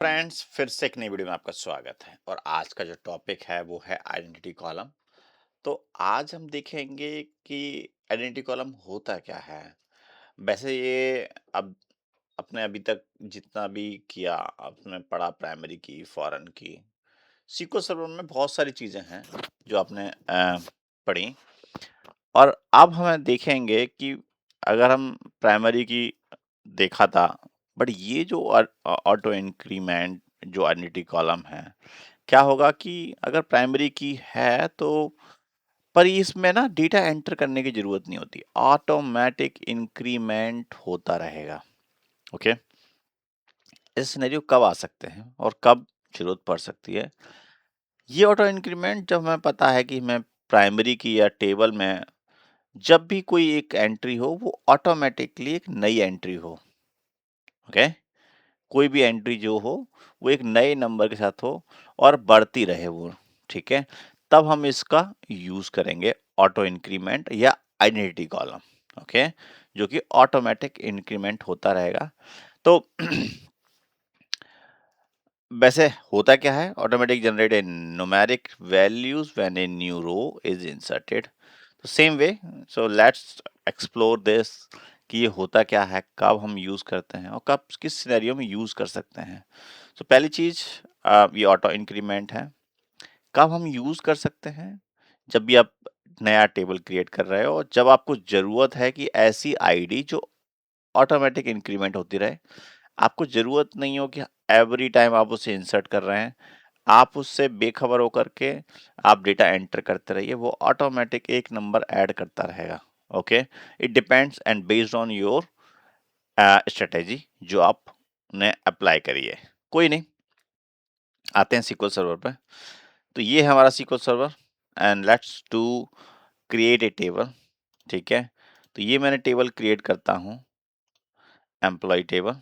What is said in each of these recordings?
Friends, फिर से एक नई वीडियो में आपका स्वागत है। और आज का जो टॉपिक है वो है आइडेंटिटी कॉलम। तो आज हम देखेंगे कि आइडेंटिटी कॉलम होता क्या है। वैसे ये अब अपने अभी तक जितना भी किया, आपने पढ़ा प्राइमरी की, फॉरेन की, सीक्वल सर्वर में बहुत सारी चीजें हैं जो आपने पढ़ी। और अब हमें देखेंगे कि अगर हम प्राइमरी की देखा था, बट ये जो ऑटो इंक्रीमेंट जो आइडेंटिटी कॉलम है, क्या होगा कि अगर प्राइमरी की है तो पर इसमें ना डेटा एंटर करने की जरूरत नहीं होती, ऑटोमेटिक इंक्रीमेंट होता रहेगा। ओके, ऐसे सिनेरियो कब आ सकते हैं और कब जरूरत पड़ सकती है? ये ऑटो इंक्रीमेंट जब हमें पता है कि मैं प्राइमरी की या टेबल में जब भी कोई एक एंट्री हो वो ऑटोमेटिकली एक नई एंट्री हो। ओके, कोई भी एंट्री जो हो वो एक नए नंबर के साथ हो और बढ़ती रहे वो। ठीक है, तब हम इसका यूज करेंगे ऑटो इंक्रीमेंट या आइडेंटिटी कॉलम। ओके, जो कि ऑटोमेटिक इंक्रीमेंट होता रहेगा। तो वैसे होता क्या है, automatic generate a numeric values when a new row is inserted. तो same way, so let's explore this कि ये होता क्या है, कब हम यूज करते हैं और कब किस सिनेरियो में यूज कर सकते हैं। तो पहली चीज, ये ऑटो इंक्रीमेंट है। कब हम यूज कर सकते हैं? जब भी आप नया टेबल क्रिएट कर रहे हो, जब आपको जरूरत है कि ऐसी आईडी जो ऑटोमेटिक इंक्रीमेंट होती रहे। आपको जरूरत नहीं हो कि एवरी टाइम आप उसे इंसर्ट कर रहे हैं, आप उससे बेखबर होकर के आप डेटा एंटर करते रहिए, वो ऑटोमेटिक एक नंबर ऐड करता रहेगा। Okay, it depends and based on your strategy जो आपने अप्लाई करी है। कोई नहीं, आते हैं सीक्वल सर्वर पे। तो ये है हमारा SQL server and let's to create a table. ठीक है, तो ये मैंने टेबल क्रिएट करता हूँ, एम्प्लॉय टेबल।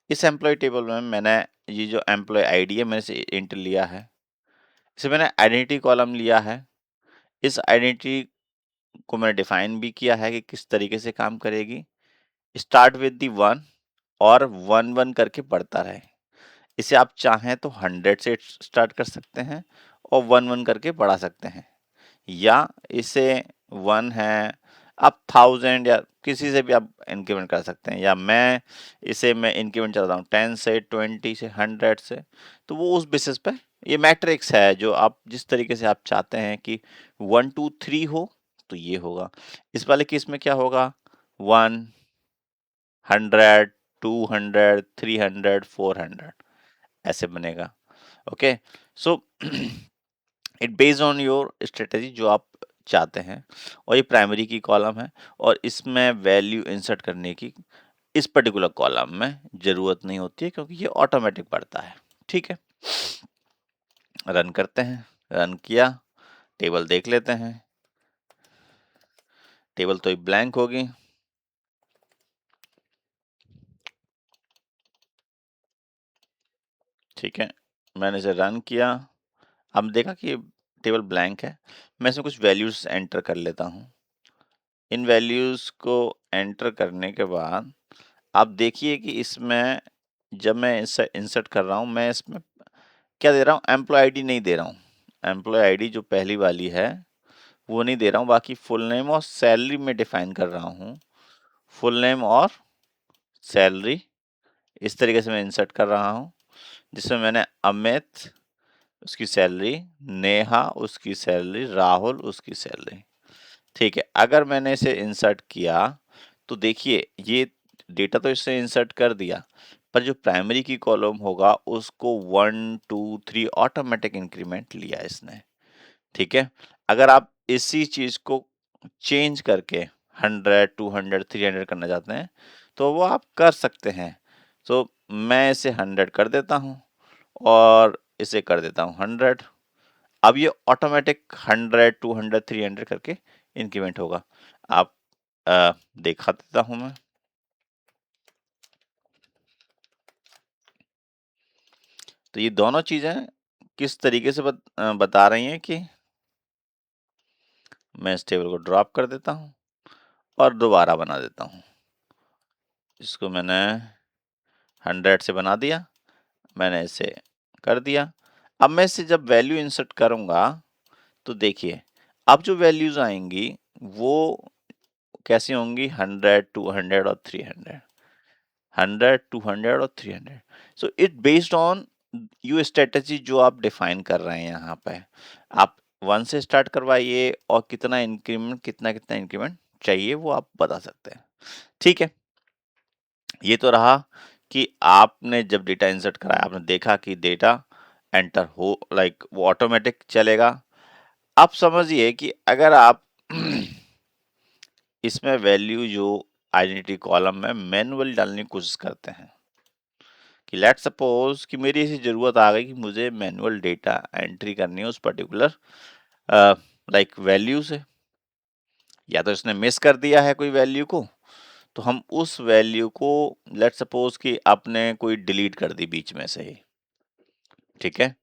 इस एम्प्लॉय टेबल में मैंने ये जो एम्प्लॉय आईडी है मैंने से इंटर लिया है, इसे मैंने आइडेंटिटी कॉलम लिया है। इस आइडेंटिटी को मैंने डिफाइन भी किया है कि किस तरीके से काम करेगी। स्टार्ट विद दी वन और वन वन करके बढ़ता रहे। इसे आप चाहें तो 100 से स्टार्ट कर सकते हैं और वन वन करके बढ़ा सकते हैं, या इसे वन है आप 1000 या किसी से भी आप इंक्रीमेंट कर सकते हैं, या मैं इंक्रीमेंट चलाता हूँ 10 से 20 से 100 से। तो वो उस बेसिस पे ये मैट्रिक्स है, जो आप जिस तरीके से आप चाहते हैं कि 1 2 3 हो तो ये होगा। इस वाले केस में क्या होगा, 1 100 200 300 400 ऐसे बनेगा। Okay, so it based on your strategy जो आप चाहते हैं। और ये प्राइमरी की कॉलम है और इसमें वैल्यू इंसर्ट करने की इस पर्टिकुलर कॉलम में जरूरत नहीं होती है, क्योंकि ये ऑटोमेटिक बढ़ता है। ठीक है, रन करते हैं। रन किया, टेबल देख लेते हैं। टेबल तो ब्लैंक होगी। ठीक है, मैंने इसे रन किया, अब देखा कि टेबल ब्लैंक है। मैं इसमें कुछ वैल्यूज एंटर कर लेता हूँ। इन वैल्यूज को एंटर करने के बाद आप देखिए कि इसमें जब मैं इसे इंसर्ट कर रहा हूँ, मैं इसमें क्या दे रहा हूँ, एम्प्लॉय आईडी नहीं दे रहा हूँ। एम्प्लॉय आईडी जो पहली वाली है वो नहीं दे रहा हूँ, बाकी फुल नेम और सैलरी में डिफाइन कर रहा हूँ। फुल नेम और सैलरी इस तरीके से मैं इंसर्ट कर रहा हूँ, जिसमें मैंने अमित उसकी सैलरी, नेहा उसकी सैलरी, राहुल उसकी सैलरी। ठीक है, अगर मैंने इसे इंसर्ट किया तो देखिए ये डेटा तो इससे इंसर्ट कर दिया, पर जो प्राइमरी की कॉलम होगा उसको 1 2 3 ऑटोमेटिक इंक्रीमेंट लिया इसने। ठीक है, अगर आप इसी चीज को चेंज करके 100 200 300 करना चाहते हैं तो वो आप कर सकते हैं। तो मैं इसे 100 कर देता हूँ और इसे कर देता हूँ 100। अब ये ऑटोमेटिक 100 200 300 करके इंक्रीमेंट होगा। आप दिखा देता हूं मैं। तो ये दोनों चीजें किस तरीके से बता रही हैं कि मैं इस टेबल को ड्रॉप कर देता हूं और दोबारा बना देता हूं। इसको मैंने 100 से बना दिया, मैंने इसे कर दिया। अब मैं इसे जब वैल्यू इंसर्ट करूंगा तो देखिए अब जो वैल्यूज आएंगी वो कैसी होंगी, 100, 200 और 300, 100, 200 और 300। So it based on you strategy जो आप डिफाइन कर रहे हैं यहाँ पे। आप 1 से स्टार्ट करवाइए और कितना इंक्रीमेंट, कितना कितना इंक्रीमेंट चाहिए वो आप बता सकते हैं। ठीक है, ये तो रहा कि आपने जब डेटा इंसर्ट कराया आपने देखा कि डेटा एंटर हो लाइक वो ऑटोमेटिक चलेगा। अब समझिए कि अगर आप इसमें वैल्यू जो आइडेंटिटी कॉलम में मैनुअली डालने की कोशिश करते हैं कि लेट सपोज कि मेरी ऐसी जरूरत आ गई कि मुझे मैनुअल डेटा एंट्री करनी है उस पर्टिकुलर लाइक वैल्यू से, या तो इसने मिस कर दिया है कोई वैल्यू को, तो हम उस वैल्यू को लेट सपोज कि आपने कोई डिलीट कर दी बीच में से ही, ठीक है,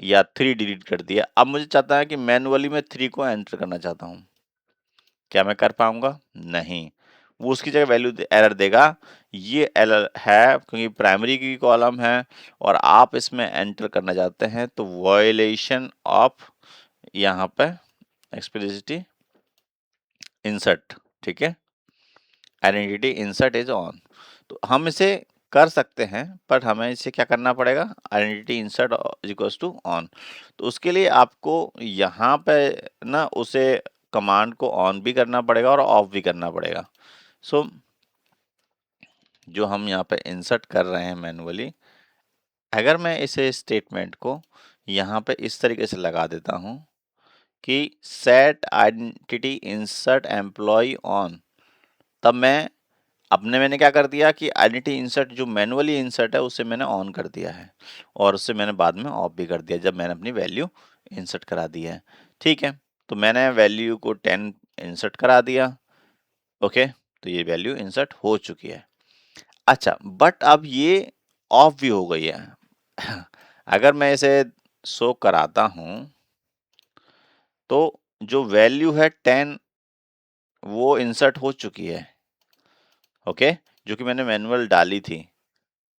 या 3 डिलीट कर दिया। अब मुझे चाहता है कि मैनुअली मैं 3 को एंटर करना चाहता हूँ, क्या मैं कर पाऊंगा? नहीं, वो उसकी जगह वैल्यू एरर देगा। ये एरर है क्योंकि प्राइमरी की कॉलम है और आप इसमें एंटर करना चाहते हैं, तो वायलेशन ऑफ यहाँ पे एक्सप्लिसिटी इंसर्ट, ठीक है, आइडेंटिटी इंसर्ट इज ऑन। तो हम इसे कर सकते हैं पर हमें इसे क्या करना पड़ेगा, identity insert equals to on. तो उसके लिए आपको यहाँ पे ना उसे कमांड को ऑन भी करना पड़ेगा और ऑफ भी करना पड़ेगा। सो जो हम यहाँ पे इंसर्ट कर रहे हैं मैनुअली, अगर मैं इसे स्टेटमेंट को यहाँ पे इस तरीके से लगा देता हूँ कि set identity insert employ on, तब मैंने क्या कर दिया कि आइडेंटिटी इंसर्ट जो मैनुअली इंसर्ट है उसे मैंने ऑन कर दिया है और उससे मैंने बाद में ऑफ भी कर दिया जब मैंने अपनी वैल्यू इंसर्ट करा दी है। ठीक है, तो मैंने वैल्यू को 10 इंसर्ट करा दिया। ओके, तो ये वैल्यू इंसर्ट हो चुकी है। अच्छा, बट अब ये ऑफ भी हो गई है। अगर मैं इसे शो कराता हूं तो जो वैल्यू है 10 वो इंसर्ट हो चुकी है। ओके, जो कि मैंने मैनुअल डाली थी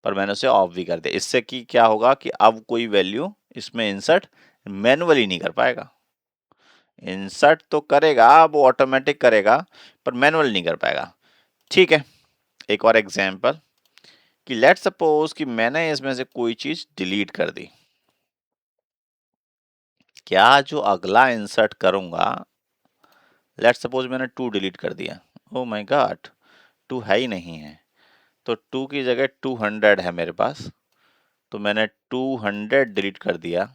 पर मैंने उसे ऑफ भी कर दिया। इससे कि क्या होगा कि अब कोई वैल्यू इसमें इंसर्ट मैनुअली नहीं कर पाएगा, इंसर्ट तो करेगा वो ऑटोमेटिक करेगा पर मैनुअल नहीं कर पाएगा। ठीक है, एक और एग्जांपल कि लेट सपोज कि मैंने इसमें से कोई चीज डिलीट कर दी, क्या जो अगला इंसर्ट करूंगा, लेट सपोज मैंने 2 डिलीट कर दिया, ओ माय गॉड 2 है ही नहीं है, तो 2 की जगह 200 है मेरे पास, तो मैंने 200 डिलीट कर दिया।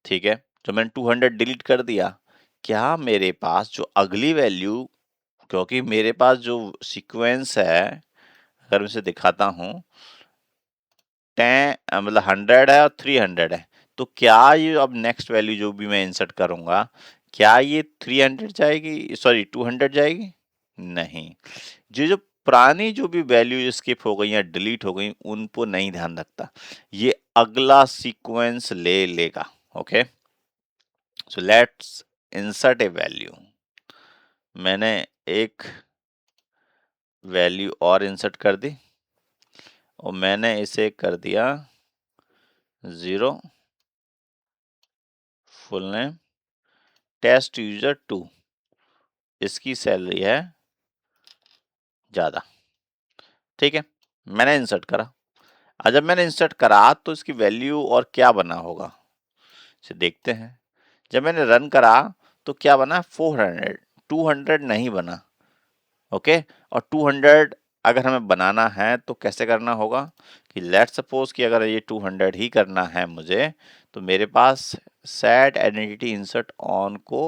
ठीक है, तो मैंने 200 डिलीट कर दिया, क्या मेरे पास जो अगली वैल्यू, क्योंकि मेरे पास जो सीक्वेंस है अगर मैं इसे दिखाता हूँ 10 मतलब 100 है और 300 है, तो क्या ये अब नेक्स्ट वैल्यू जो भी मैं इंसर्ट करूंगा क्या ये 300 जाएगी, सॉरी 200 जाएगी? नहीं, जो पुरानी जो भी वैल्यू स्किप हो गई या डिलीट हो गई उन पर नहीं ध्यान रखता, ये अगला सीक्वेंस ले लेगा। Okay, so let's insert A value. मैंने एक वैल्यू और इंसर्ट कर दी और मैंने इसे कर दिया 0 फुल नेम टेस्ट यूजर 2, इसकी सैलरी है ज्यादा। ठीक है, मैंने इंसर्ट करा। अब जब मैंने इंसर्ट करा तो इसकी वैल्यू और क्या बना होगा इसे देखते हैं। जब मैंने रन करा तो क्या बना, 400, 200 नहीं बना। ओके, और 200 अगर हमें बनाना है तो कैसे करना होगा कि लेट सपोज कि अगर ये 200 ही करना है मुझे, तो मेरे पास सेट आइडेंटिटी इंसर्ट ऑन को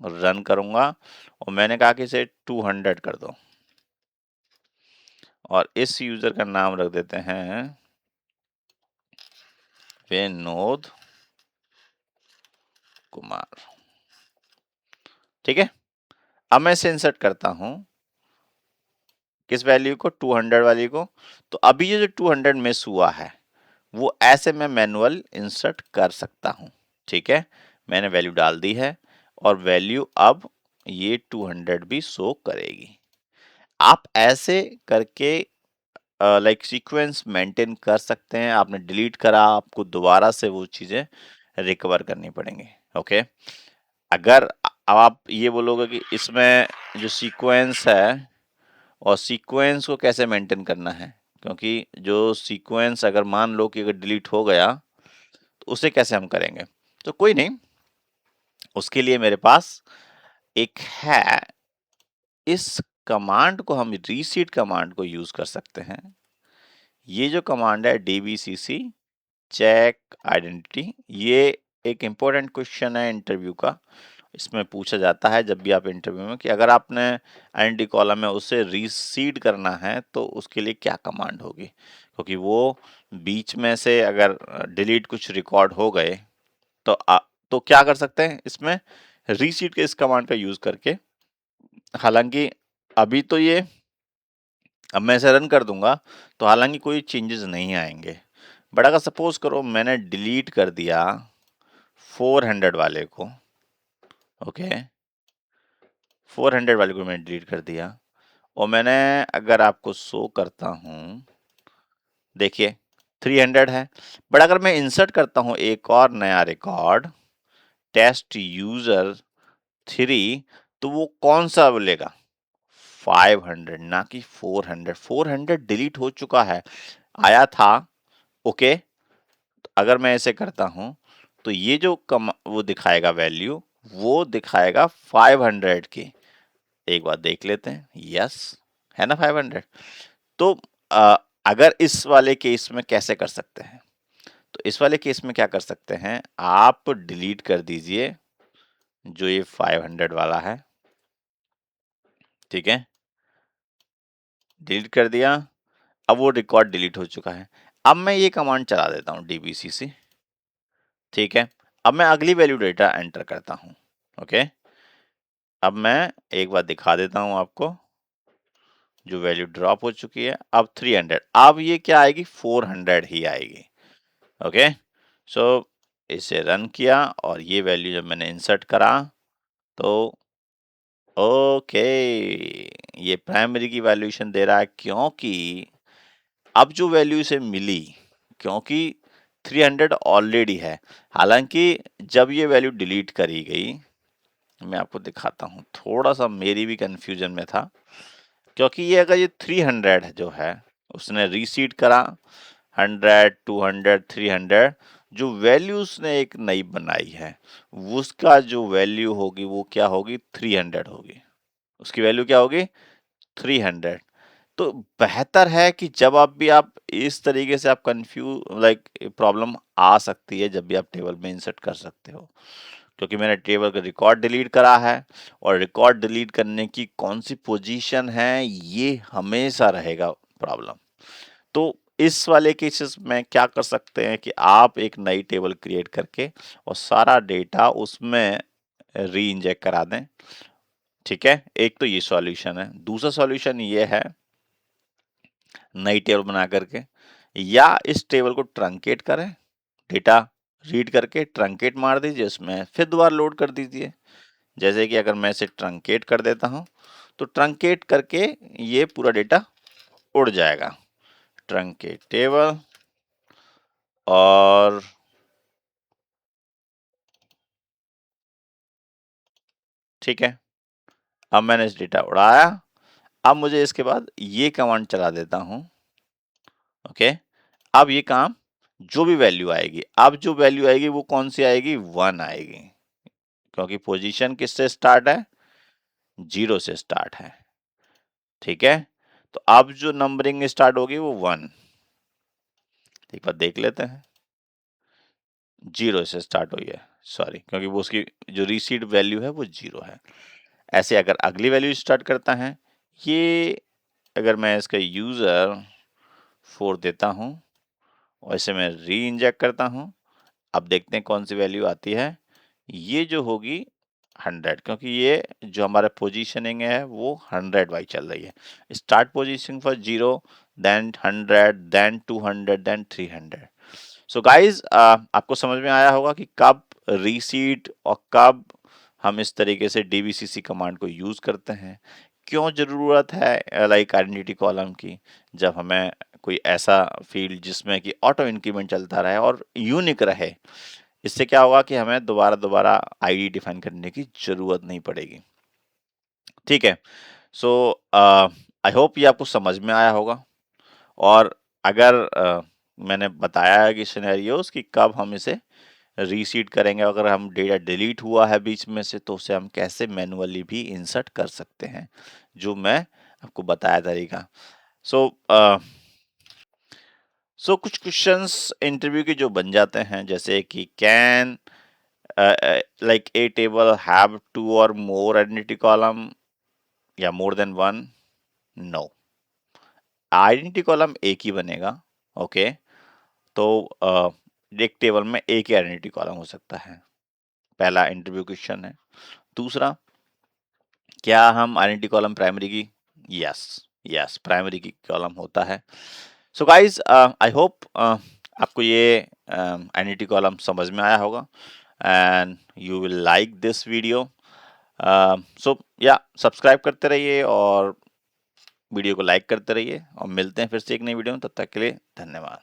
रन करूंगा और मैंने कहा कि इसे 200 कर दो और इस यूजर का नाम रख देते हैं विनोद कुमार। ठीक है, अब मैं इसे इंसर्ट करता हूं किस वैल्यू को, 200 वाली को। तो अभी ये जो 200 मिस हुआ है वो ऐसे मैं मैनुअल इंसर्ट कर सकता हूं। ठीक है, मैंने वैल्यू डाल दी है और वैल्यू अब ये 200 भी शो करेगी। आप ऐसे करके लाइक सीक्वेंस मेंटेन कर सकते हैं। आपने डिलीट करा, आपको दोबारा से वो चीजें रिकवर करनी पड़ेंगी। ओके, अगर अब आप ये बोलोगे कि इसमें जो सीक्वेंस है और सीक्वेंस को कैसे मेंटेन करना है, क्योंकि जो सीक्वेंस अगर मान लो कि अगर डिलीट हो गया तो उसे कैसे हम करेंगे। तो कोई नहीं, उसके लिए मेरे पास एक है, इस कमांड को हम रीसीट कमांड को यूज कर सकते हैं। ये जो कमांड है dbcc चेक आइडेंटिटी, ये एक इंपॉर्टेंट क्वेश्चन है इंटरव्यू का। इसमें पूछा जाता है जब भी आप इंटरव्यू में कि अगर आपने आइडेंटिटी कॉलम है उसे रीसीड करना है तो उसके लिए क्या कमांड होगी, क्योंकि वो बीच में से अगर डिलीट कुछ रिकॉर्ड हो गए तो तो क्या कर सकते हैं इसमें, रीसीड के इस कमांड का यूज करके। हालांकि अभी तो ये, अब मैं इसे रन कर दूंगा तो हालांकि कोई चेंजेस नहीं आएंगे, बट अगर सपोज करो मैंने डिलीट कर दिया 400 वाले को, ओके 400 वाले को मैंने डिलीट कर दिया, और मैंने अगर आपको शो करता हूं, देखिए 300 है, बट अगर मैं इंसर्ट करता हूं एक और नया रिकॉर्ड टेस्ट यूजर 3, तो वो कौन सा बोलेगा, 500 ना कि 400। 400 डिलीट हो चुका है, आया था। ओके, अगर मैं ऐसे करता हूं तो ये जो वो दिखाएगा वैल्यू, वो दिखाएगा 500 की। एक बार देख लेते हैं, यस है ना 500। तो अ, अगर इस वाले केस में कैसे कर सकते हैं, तो इस वाले केस में क्या कर सकते हैं, आप डिलीट कर दीजिए जो ये 500 वाला है, ठीक है डिलीट कर दिया। अब वो रिकॉर्ड डिलीट हो चुका है। अब मैं ये कमांड चला देता हूँ dbcc, ठीक है। अब मैं अगली वैल्यू डेटा एंटर करता हूँ। ओके, अब मैं एक बार दिखा देता हूँ आपको, जो वैल्यू ड्रॉप हो चुकी है अब 300, अब ये क्या आएगी 400 ही आएगी। ओके, सो इसे रन किया और ये वैल्यू जब मैंने इंसर्ट करा तो ओके, ये प्राइमरी की वैल्यूएशन दे रहा है, क्योंकि अब जो वैल्यू इसे मिली, क्योंकि 300 ऑलरेडी है। हालांकि जब ये वैल्यू डिलीट करी गई, मैं आपको दिखाता हूँ, थोड़ा सा मेरी भी कंफ्यूजन में था, क्योंकि ये अगर ये 300 जो है उसने रीसीड करा 100 200 300, जो वैल्यू उसने एक नई बनाई है उसका जो वैल्यू होगी वो क्या होगी 300 होगी, उसकी वैल्यू क्या होगी 300। तो बेहतर है कि जब आप भी आप इस तरीके से आप कंफ्यूज लाइक प्रॉब्लम आ सकती है जब भी आप टेबल में इंसर्ट कर सकते हो, क्योंकि मैंने टेबल का रिकॉर्ड डिलीट करा है और रिकॉर्ड डिलीट करने की कौन सी पोजीशन है ये हमेशा रहेगा प्रॉब्लम। तो इस वाले केसेस में क्या कर सकते हैं कि आप एक नई टेबल क्रिएट करके और सारा डेटा उसमें री इंजेक्ट करा दें, ठीक है। एक तो ये सॉल्यूशन है। दूसरा सॉल्यूशन ये है, नई टेबल बना करके या इस टेबल को ट्रंकेट करें, डेटा रीड करके ट्रंकेट मार दीजिए, उसमें फिर दोबारा लोड कर दीजिए। जैसे कि अगर मैं इसे ट्रंकेट कर देता हूं तो ट्रंकेट करके ये पूरा डेटा उड़ जाएगा। ट्रंकेट टेबल और ठीक है, अब मैंने इस डेटा उड़ाया। अब मुझे इसके बाद ये कमांड चला देता हूं। ओके, अब ये काम, जो भी वैल्यू आएगी, अब जो वैल्यू आएगी वो कौन सी आएगी 1 आएगी, क्योंकि पोजीशन किससे स्टार्ट है 0 से स्टार्ट है, ठीक है। तो अब जो नंबरिंग स्टार्ट होगी वो 1, एक बार देख लेते हैं, 0 से स्टार्ट हुई है, सॉरी, क्योंकि वो उसकी जो रिसीड वैल्यू है वो 0 है। ऐसे अगर अगली वैल्यू स्टार्ट करता है, ये अगर मैं इसका यूजर 4 देता हूं और इसे मैं री इंजेक्ट करता हूं, अब देखते हैं कौन सी वैल्यू आती है। ये जो होगी 100, क्योंकि ये जो हमारा पोजीशनिंग है वो 100 वाई चल रही है। Start position for 0, then 100, then 200, then 300। So guys, आपको समझ में आया होगा कि कब रीसीट और कब हम इस तरीके से डीबीसीसी कमांड को यूज करते हैं, क्यों जरूरत है लाइक आइडेंटिटी कॉलम की, जब हमें कोई ऐसा फील्ड जिसमें कि ऑटो इंक्रीमेंट चलता रहे और यूनिक रहे। इससे क्या होगा कि हमें दोबारा दोबारा आईडी डिफाइन करने की जरूरत नहीं पड़ेगी। ठीक है। सो आई होप ये आपको समझ में आया होगा। और अगर मैंने बताया है कि सिनेरियोस कि कब हम इसे रीसीड करेंगे, अगर हम डेटा डिलीट हुआ है बीच में से तो उसे हम कैसे मैनुअली भी इंसर्ट कर सकते हैं, जो मैं आपको बताया तरीका। सो कुछ क्वेश्चंस इंटरव्यू के जो बन जाते हैं, जैसे कि can like a table have two or more identity column या more than one? No, identity column एक ही बनेगा। ओके, तो एक टेबल में एक ही आइडेंटिटी कॉलम हो सकता है। पहला इंटरव्यू क्वेश्चन है। दूसरा, क्या हम आइडेंटिटी कॉलम प्राइमरी की? यस, यस, प्राइमरी की कॉलम होता है। सो गाइस, आई होप आपको ये आइडेंटिटी कॉलम समझ में आया होगा and you will like this video. So या सब्सक्राइब करते रहिए और वीडियो को लाइक करते रहिए, और मिलते हैं फिर से एक नई वीडियो में। तब तक के लिए धन्यवाद।